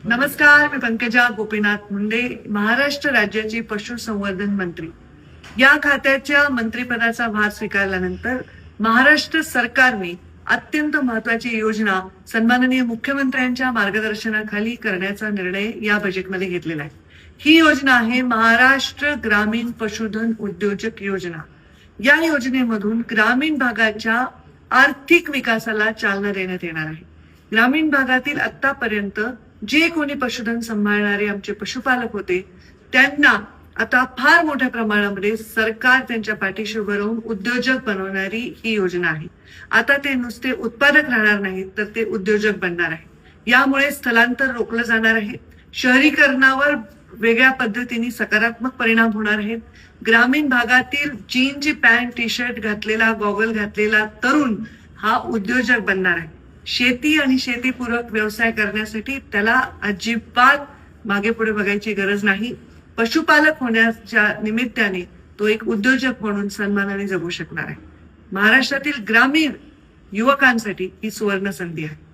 नमस्कार, मी पंकजा गोपीनाथ मुंडे, महाराष्ट्र राज्याची पशुसंवर्धन मंत्री. या खात्याच्या मंत्रिपदाचा भार स्वीकारल्यानंतर महाराष्ट्र सरकारने अत्यंत महत्वाची योजना सन्माननीय मुख्यमंत्र्यांच्या मार्गदर्शनाखाली करण्याचा निर्णय या बजेटमध्ये घेतलेला आहे. ही योजना आहे महाराष्ट्र ग्रामीण पशुधन उद्योजक योजना. या योजनेमधून ग्रामीण भागाच्या आर्थिक विकासाला चालना देण्यात येणार आहे. ग्रामीण भागातील आतापर्यंत जे कोणी पशुधन सांभाळणारे आमचे पशुपालक होते त्यांना आता फार मोठ्या प्रमाणामध्ये सरकार त्यांच्या पाठीशी उभं राहून उद्योजक बनवणारी ही योजना आहे. आता ते नुसते उत्पादक राहणार नाहीत तर ते उद्योजक बनणार आहे. यामुळे स्थलांतर रोखलं जाणार आहे. शहरीकरणावर वेगळ्या पद्धतीने सकारात्मक परिणाम होणार आहेत. ग्रामीण भागातील जीनची पॅन्ट टी शर्ट घातलेला गॉगल घातलेला तरुण हा उद्योजक बनणार आहे. शेती आणि शेतीपूरक व्यवसाय करण्यासाठी त्याला अजिबात मागे पुढे बघायची गरज नाही. पशुपालक होण्याच्या निमित्ताने तो एक उद्योजक म्हणून सन्मानाने जगू शकणार आहे. महाराष्ट्रातील ग्रामीण युवकांसाठी ही सुवर्ण संधी आहे.